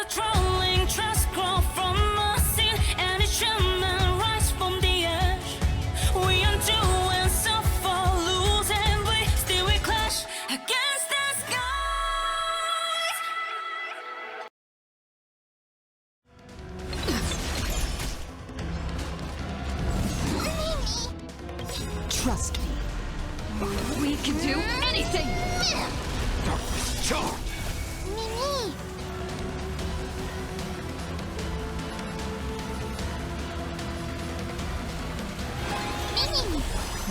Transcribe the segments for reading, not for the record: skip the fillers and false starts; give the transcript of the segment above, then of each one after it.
a trolling trust grow from a seed, and each human rise from the ash. We undo and suffer, lose and bleed, still we clash against the skies. Trust me. We can do anything! Sure.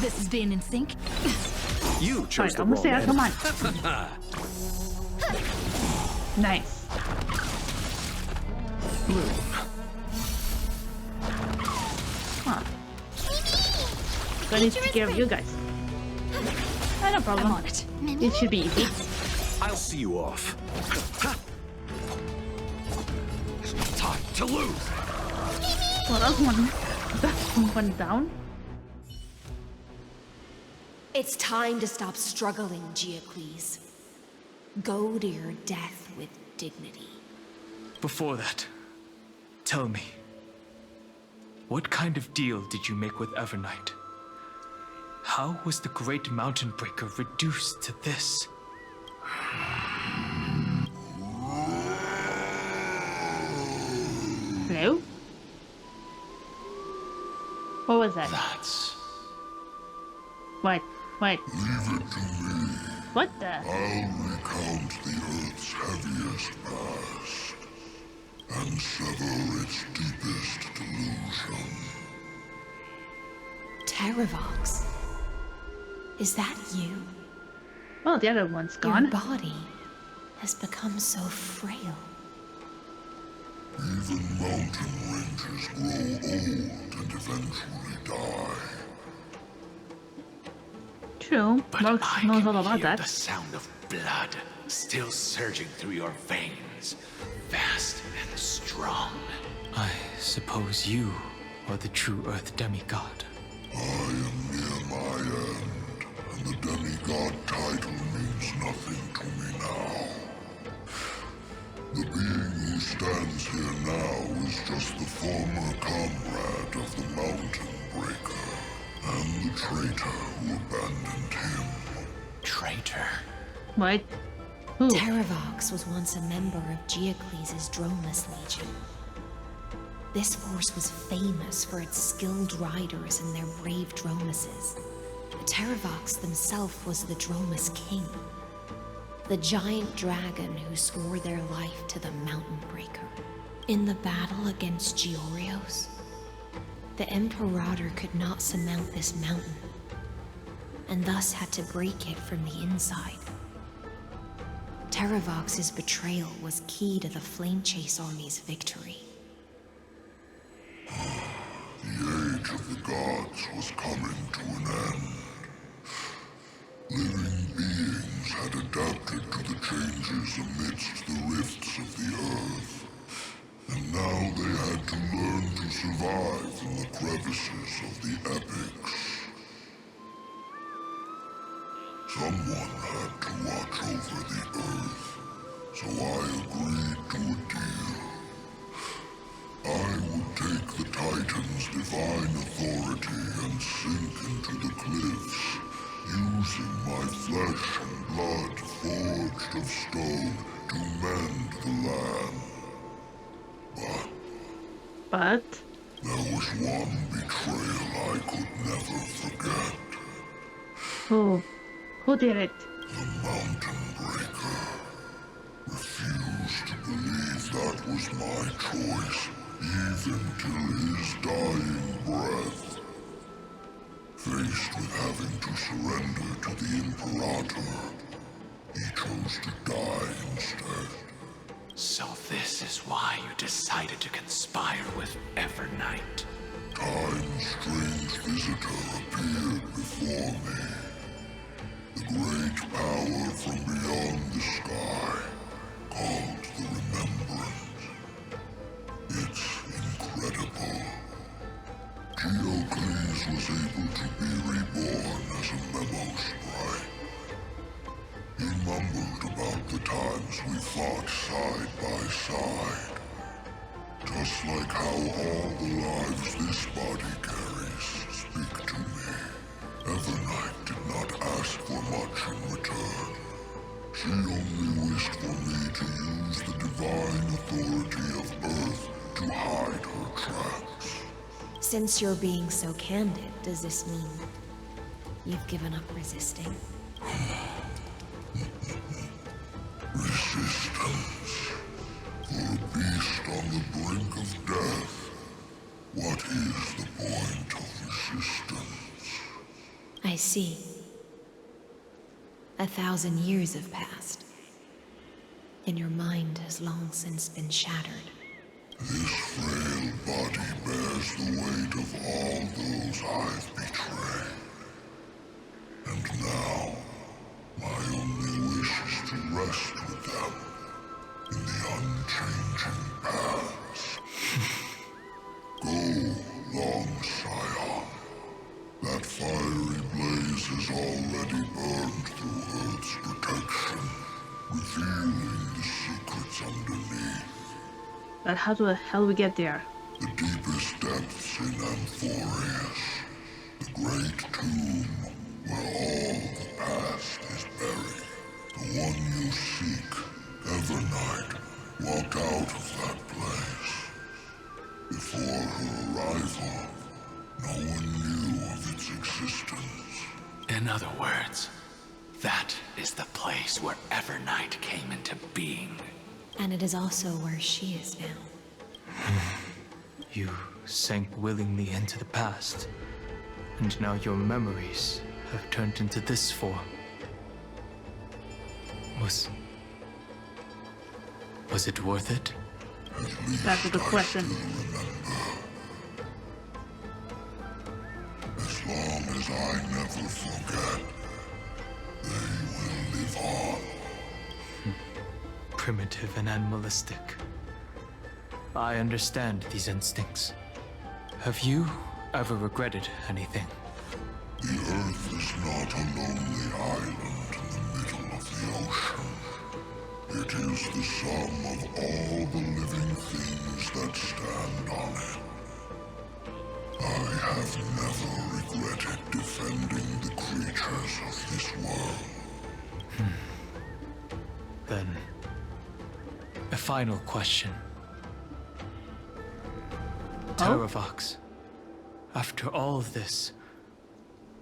This is being in sync. You chose Alright, the almost wrong there. Come on. end. Nice. Huh. So I need to take care of you guys. No problem. I'm on it. It should be easy. I'll see you off. Time to lose. Well, that's one down. It's time to stop struggling, Giocles. Go to your death with dignity. Before that, tell me, what kind of deal did you make with Evernight? How was the Great Mountain Breaker reduced to this? Hello? What was that? That's... What? Leave it to me. What the? I'll recount the Earth's heaviest past and sever its deepest delusion. Terravox. Is that you? Well, the other one's Your gone. body has become so frail. Even mountain ranges grow old and eventually die. True. But Mark I knows can all about hear that. the sound of blood still surging through your veins, fast and strong. I suppose you are the true Earth demigod. I am near my end, and the demigod title means nothing to me now. The being who stands here now is just the former comrade of the Mountain Breaker, and the traitor who abandoned him. Traitor. What? Who? Terravox was once a member of Giocles' Dromus Legion. This force was famous for its skilled riders and their brave Dromuses. Terravox himself was the Dromus King, the giant dragon who swore their life to the Mountain Breaker. In the battle against Giorios, the Imperator could not surmount this mountain, and thus had to break it from the inside. Terravox's betrayal was key to the Flame Chase Army's victory. The age of the gods was coming to an end. Living beings had adapted to the changes amidst the rifts of the earth, and now they had to learn to survive in the crevices of the epics. Someone had to watch over the earth, so I agreed to a deal. I would take the Titan's divine authority and sink into the cliffs, using my flesh and blood forged of stone to mend the land. But There was one betrayal I could never forget. who did it? The Mountain Breaker refused to believe that was my choice, even till his dying breath. Faced with having to surrender to the Imperator, he chose to die instead. So this is why you decided to conspire with Evernight. Time's strange visitor appeared before me. The great power from beyond the sky, called the Remembrance. It's incredible. Giocles was able to be reborn as a memo sprite. He mumbled about the times we fought side by side. Just like how all the lives this body carries speak to me. Evernight did not ask for much in return. She only wished for me to use the divine authority of Earth to hide her tracks. Since you're being so candid, does this mean you've given up resisting? Resistance. For a beast on the brink of death, what is the point of resistance? I see. 1,000 years have passed, and your mind has long since been shattered. This frail body bears the weight of all those I've betrayed. And now, my only wish is to rest with them in the unchanging past. Go, long Scion. That fiery blaze has already burned through Earth's protection, revealing the secrets underneath. But how the hell we get there? The deepest depths in Amphorius, the great tomb where all the past is buried. The one you seek, Evernight, walked out of that place. Before her arrival, no one knew of its existence. In other words, that is the place where Evernight came into being. And it is also where she is now. You sank willingly into the past, and now your memories have turned into this form. Was it worth it? That's a good question. As long as I never forget, they will live on. Primitive and animalistic. I understand these instincts. Have you ever regretted anything? The Earth is not a lonely island in the middle of the ocean. It is the sum of all the living things that stand on it. I have never regretted defending the creatures of this world. Then, a final question. Terravox, after all of this,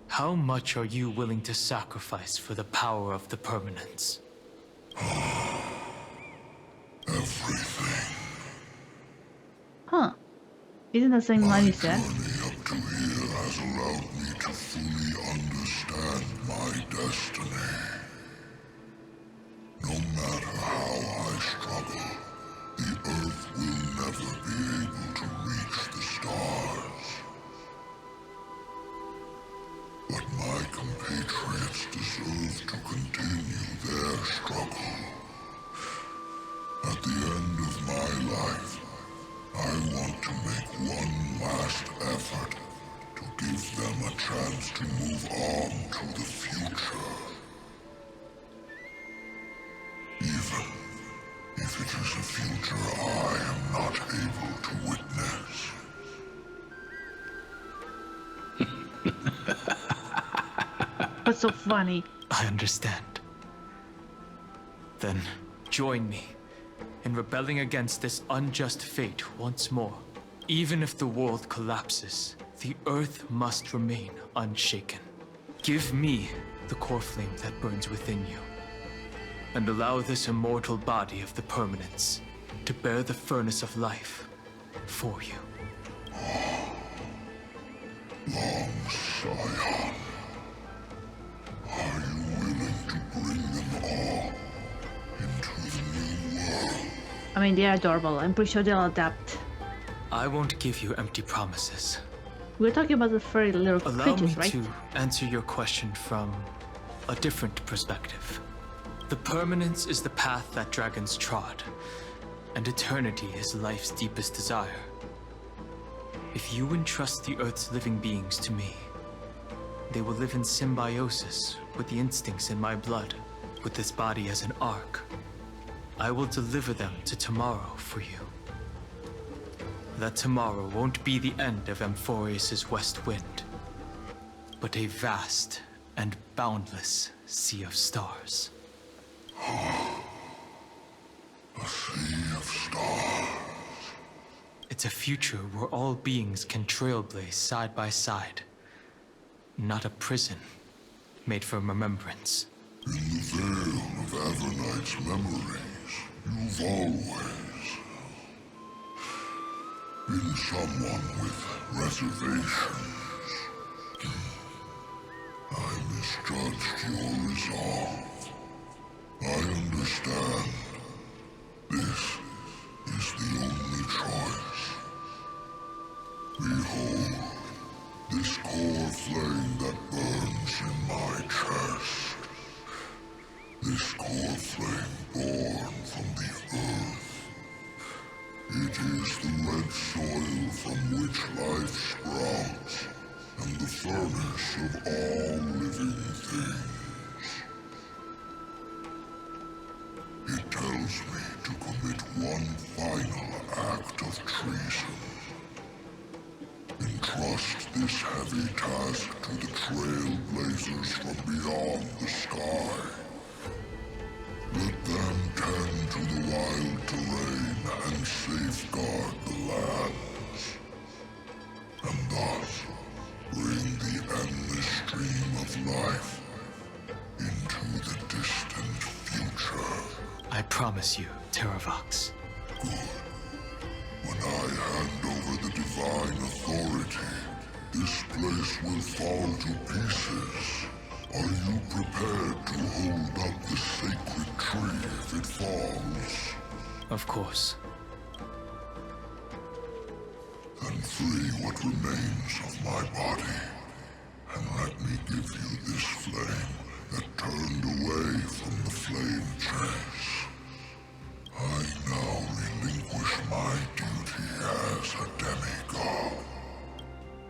how much are you willing to sacrifice for the power of the permanence? Everything. Huh. Isn't the same line you said? Journey up to here has allowed me to fully understand my destiny. No matter how I struggle, the Earth will never be able to reach the stars. But my compatriots deserve to continue their struggle. At the end of my life, I want to make one last effort to give them a chance to move on to the future. Even if it is a future I am not able to witness. What's so funny? I understand. Then, join me in rebelling against this unjust fate once more. Even if the world collapses, the Earth must remain unshaken. Give me the core flame that burns within you, and allow this immortal body of the permanence to bear the furnace of life for you. Long Scion, are you willing to bring them all into the new world? I mean, they're adorable. I'm pretty sure they'll adapt. I won't give you empty promises. We're talking about the furry little Allow creatures, me right? to answer your question from a different perspective. The permanence is the path that dragons trod, and eternity is life's deepest desire. If you entrust the Earth's living beings to me, they will live in symbiosis with the instincts in my blood, with this body as an ark, I will deliver them to tomorrow for you. That tomorrow won't be the end of Amphorius's west wind, but a vast and boundless sea of stars. A sea of stars. It's a future where all beings can trailblaze side by side. Not a prison made for remembrance. In the veil of Avernight's memories, you've always been someone with reservations. I misjudged your resolve. I understand. This is the only choice. Behold, this core flame that burns in my chest. This core flame born from the earth. It is the red soil from which life sprouts, and the furnace of all living things. It tells me to commit one final act of treason. Entrust this heavy task to the trailblazers from beyond the sky. Let them tend to the wild terrain and safeguard the lands. And thus, bring the endless stream of life into the distant future. I promise you, Terravox. Good. When I hand over the divine authority, this place will fall to pieces. Are you prepared to hold up the sacred tree if it falls? Of course. Then free what remains of my body, and let me give you this flame that turned away from the flame chase. I now relinquish my duty as a demigod.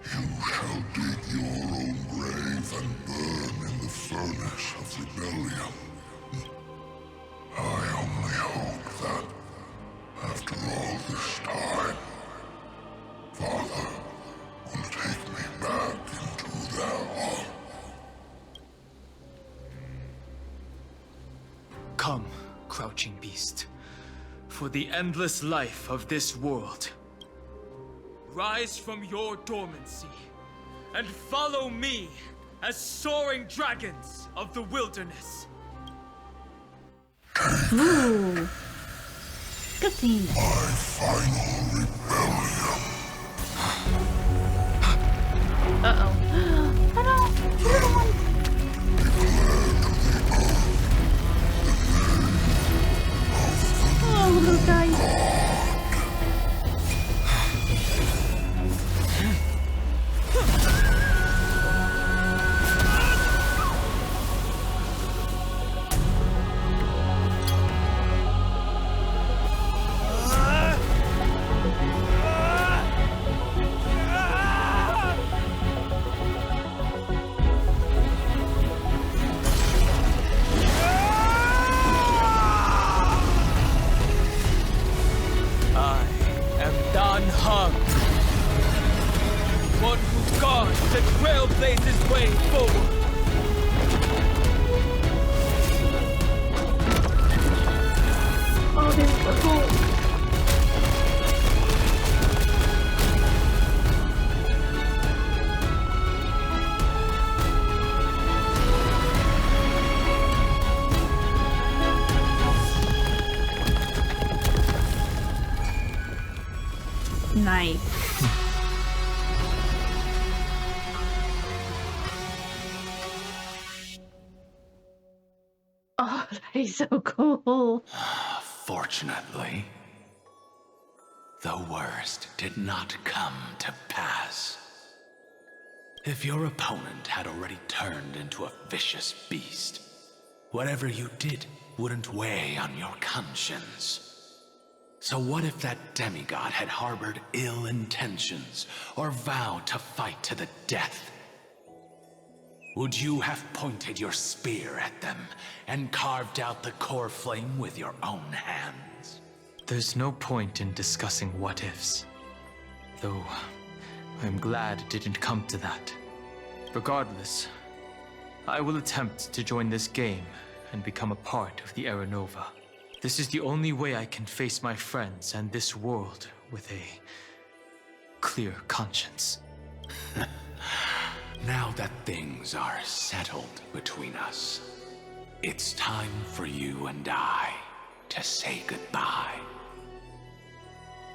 You shall dig your own grave and burn in the furnace of rebellion. I only hope that, after all this time, Father will take me back into their home. Come, crouching beast, for the endless life of this world. Rise from your dormancy, and follow me as soaring dragons of the wilderness. Ooh. Good scene. My final rebellion. Uh-oh. I don't... You're the one... Oh, little guy. One who guards the trailblazer's way forward. Oh, there's the hole. Nice. Oh, that is so cool. Fortunately, the worst did not come to pass. If your opponent had already turned into a vicious beast, whatever you did wouldn't weigh on your conscience. So what if that demigod had harbored ill intentions or vowed to fight to the death? Would you have pointed your spear at them and carved out the core flame with your own hands? There's no point in discussing what-ifs. Though, I'm glad it didn't come to that. Regardless, I will attempt to join this game and become a part of the Era Nova. This is the only way I can face my friends and this world with a clear conscience. Now that things are settled between us, it's time for you and I to say goodbye.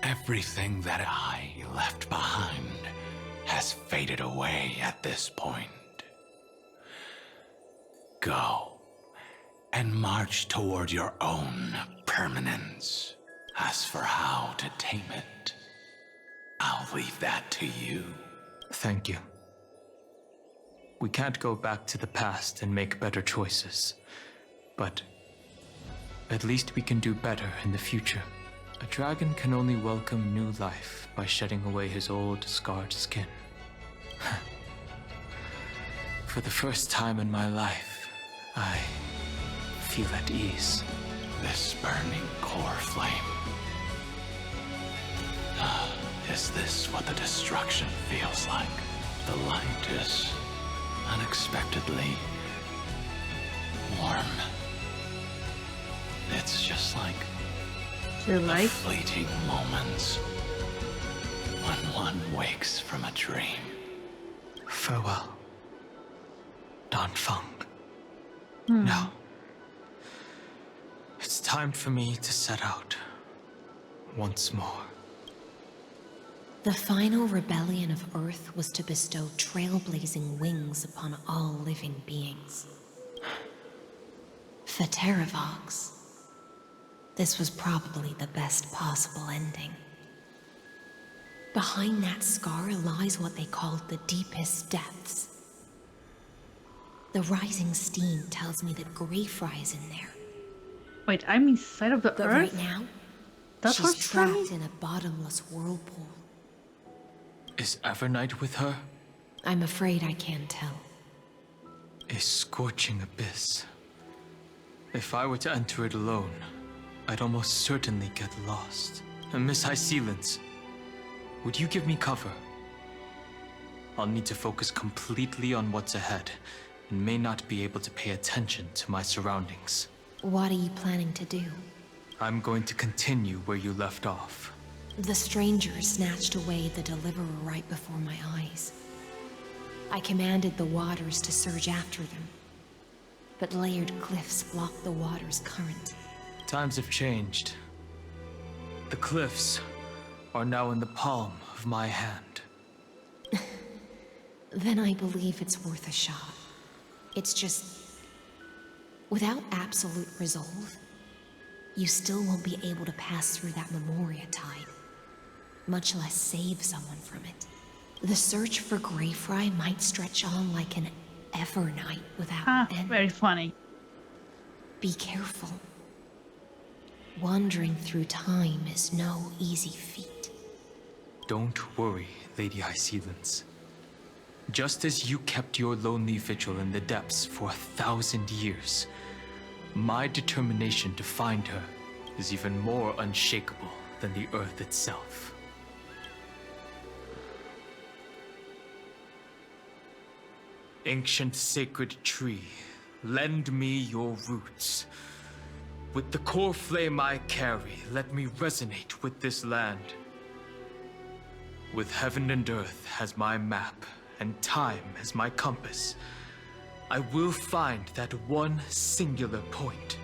Everything that I left behind has faded away at this point. Go and march toward your own permanence. As for how to tame it, I'll leave that to you. Thank you. We can't go back to the past and make better choices, but at least we can do better in the future. A dragon can only welcome new life by shedding away his old, scarred skin. For the first time in my life, I feel at ease. This burning core flame. Is this what the destruction feels like? The light is unexpectedly warm. It's just like The light. fleeting moments when one wakes from a dream. Farewell, Danfeng. Now, it's time for me to set out once more. The final rebellion of Earth was to bestow trailblazing wings upon all living beings. For Terravox, this was probably the best possible ending. Behind that scar lies what they called the deepest depths. The rising steam tells me that Greyfry is in there. Wait, I'm inside of the But earth? right now, That's she's what's funny? trapped in a bottomless whirlpool. Is Evernight with her? I'm afraid I can't tell. A scorching abyss. If I were to enter it alone, I'd almost certainly get lost. And Miss High Sealants, would you give me cover? I'll need to focus completely on what's ahead, and may not be able to pay attention to my surroundings. What are you planning to do? I'm going to continue where you left off. The stranger snatched away the deliverer right before my eyes. I commanded the waters to surge after them, but layered cliffs blocked the water's current. Times have changed. The cliffs are now in the palm of my hand. Then I believe it's worth a shot. It's just, without absolute resolve, you still won't be able to pass through that Memoria tide, much less save someone from it. The search for Greyfry might stretch on like an Evernight without end. Very funny. Be careful. Wandering through time is no easy feat. Don't worry, Lady High Sealants. Just as you kept your lonely vigil in the depths for 1,000 years, my determination to find her is even more unshakable than the earth itself. Ancient sacred tree, lend me your roots. With the core flame I carry, let me resonate with this land. With heaven and earth as my map, and time as my compass, I will find that one singular point.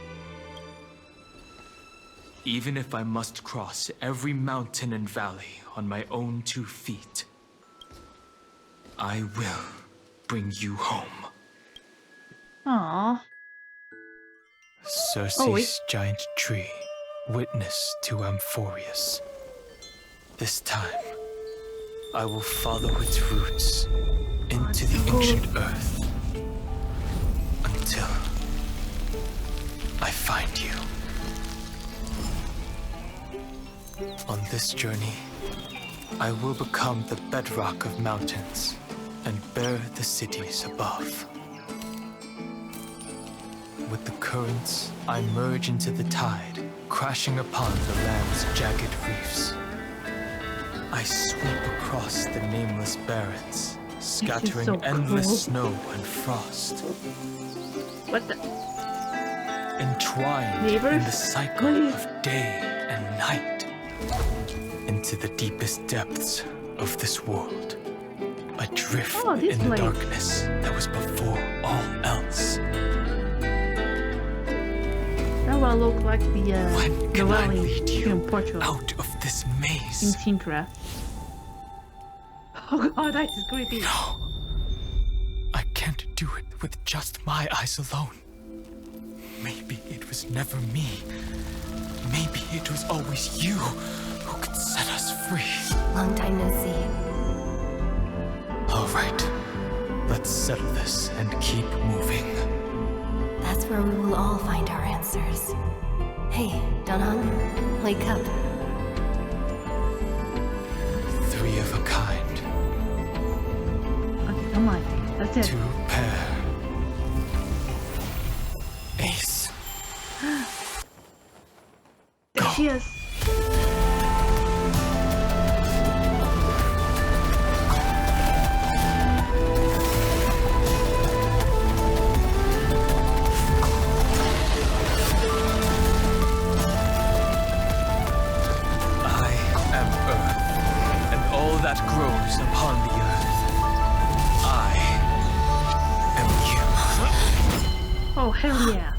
Even if I must cross every mountain and valley on my own 2 feet, I will bring you home. Aww. Circe's giant tree, witness to Amphorius. This time, I will follow its roots into the ancient earth until I find you. On this journey, I will become the bedrock of mountains and bear the cities above. Like the currents, I merge into the tide, crashing upon the land's jagged reefs. I sweep across the nameless barrens, scattering so endless cool. snow and frost, What the? entwined Neighbors? in the cycle of day and night, into the deepest depths of this world, adrift Oh, this in the place. darkness that was before all else. That will look like the When can I valley lead here in you Portugal, out of this in maze? Sintra. Oh god, that is creepy. No, I can't do it with just my eyes alone. Maybe it was never me. Maybe it was always you who could set us free. Long time no see. All right, let's settle this and keep moving. That's where we will all find our answers. Hey, Donhan, wake up. Three of a kind, Okay, come on. That's it. two pair. Ace. There she is. I am Earth, and all that grows upon the earth. I am you. Oh, hell yeah.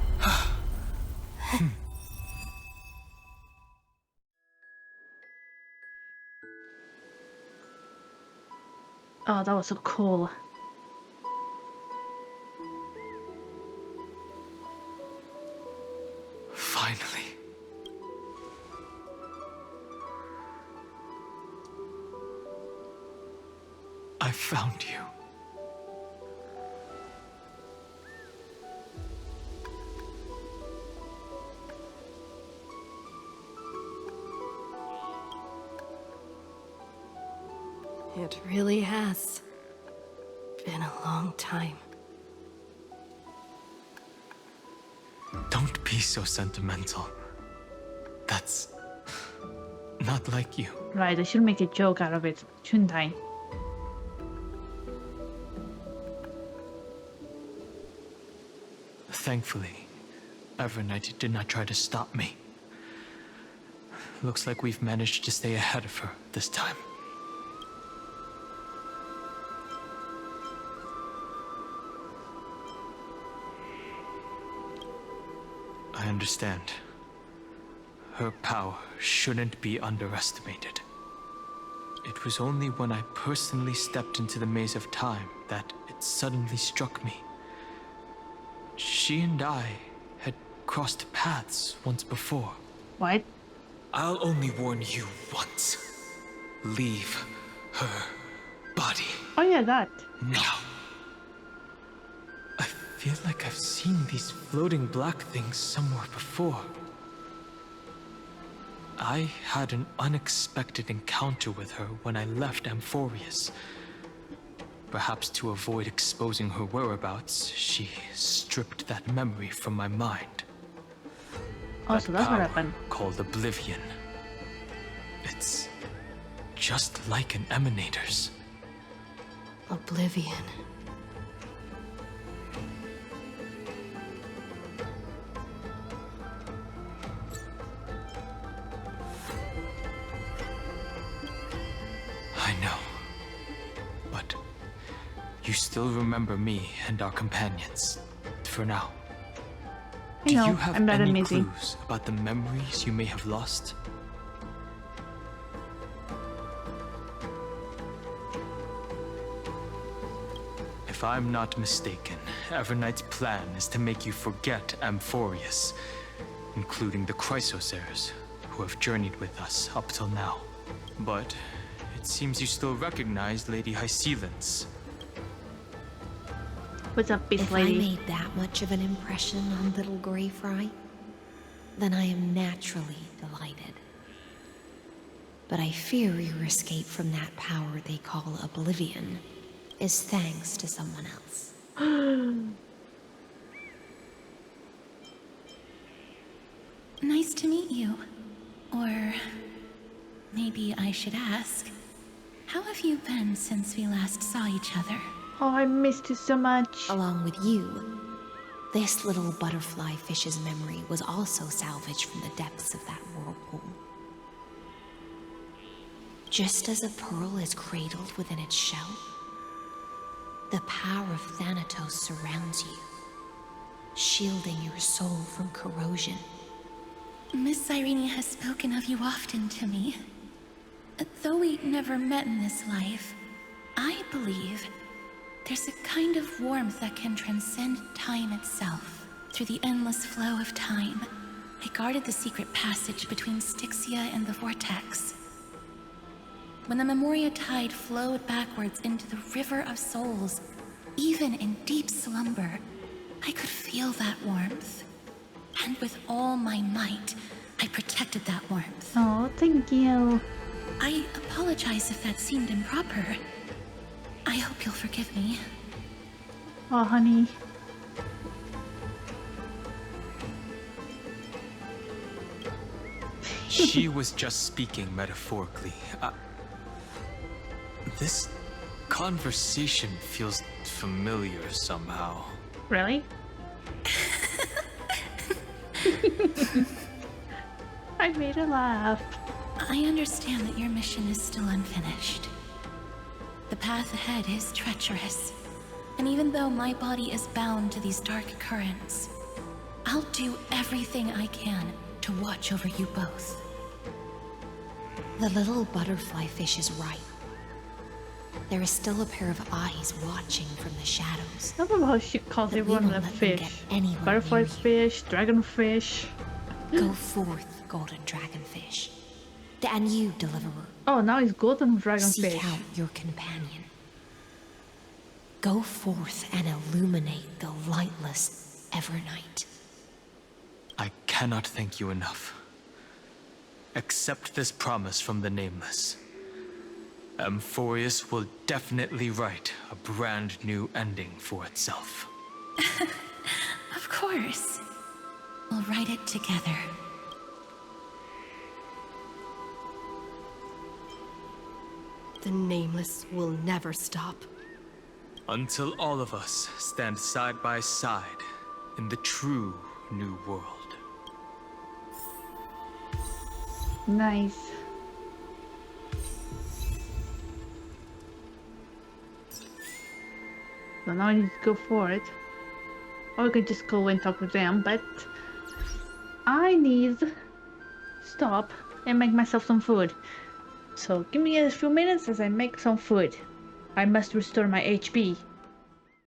Oh, that was so cool. Finally. I found you. It really has been a long time. Don't be so sentimental. That's not like you. Right, I should make a joke out of it, shouldn't I? Thankfully, Evernight did not try to stop me. Looks like we've managed to stay ahead of her this time. I understand. Her power shouldn't be underestimated. It was only when I personally stepped into the maze of time that it suddenly struck me. She and I had crossed paths once before. What? I'll only warn you once. Leave her body Oh yeah, that. now. I feel like I've seen these floating black things somewhere before. I had an unexpected encounter with her when I left Amphorius. Perhaps to avoid exposing her whereabouts, she stripped that memory from my mind. Oh, That so that's what power happened. called Oblivion. It's just like an emanator's. Oblivion. I know. But you still remember me and our companions, for now. You know, Do you have I'm not any amazing. clues about the memories you may have lost? If I'm not mistaken, Evernight's plan is to make you forget Amphorius, including the Chrysosairs, who have journeyed with us up till now. But it seems you still recognize Lady Hycelens. What's up, beast If I lady? made that much of an impression on little Grey Fry, then I am naturally delighted. But I fear your escape from that power they call Oblivion is thanks to someone else. Nice to meet you. Or maybe I should ask, how have you been since we last saw each other? Oh, I missed you so much. Along with you, this little butterfly fish's memory was also salvaged from the depths of that whirlpool. Just as a pearl is cradled within its shell, the power of Thanatos surrounds you, shielding your soul from corrosion. Miss Irene has spoken of you often to me. Though we never met in this life, I believe there's a kind of warmth that can transcend time itself. Through the endless flow of time, I guarded the secret passage between Styxia and the Vortex. When the Memoria tide flowed backwards into the River of Souls, even in deep slumber, I could feel that warmth. And with all my might, I protected that warmth. Oh, thank you. I apologize if that seemed improper. I hope you'll forgive me. Oh, honey. She was just speaking metaphorically. This conversation feels familiar somehow. Really? I made her laugh. I understand that your mission is still unfinished. The path ahead is treacherous, and even though my body is bound to these dark currents, I'll do everything I can to watch over you both. The little butterfly fish is right. There is still a pair of eyes watching from the shadows. I love how she calls But we everyone won't a let them get fish. anywhere Butterfly near you. fish, dragonfish. Go forth, golden dragonfish. And you, deliverer, Oh, now it's golden seek dragonfish. out your companion. Go forth and illuminate the lightless Evernight. I cannot thank you enough. Accept this promise from the Nameless. Amphorius will definitely write a brand new ending for itself. Of course. We'll write it together. The Nameless will never stop. Until all of us stand side by side in the true new world. Nice. So now I need to go for it. Or I could just go and talk with them, but I need to stop and make myself some food. So give me a few minutes as I make some food. I must restore my HP.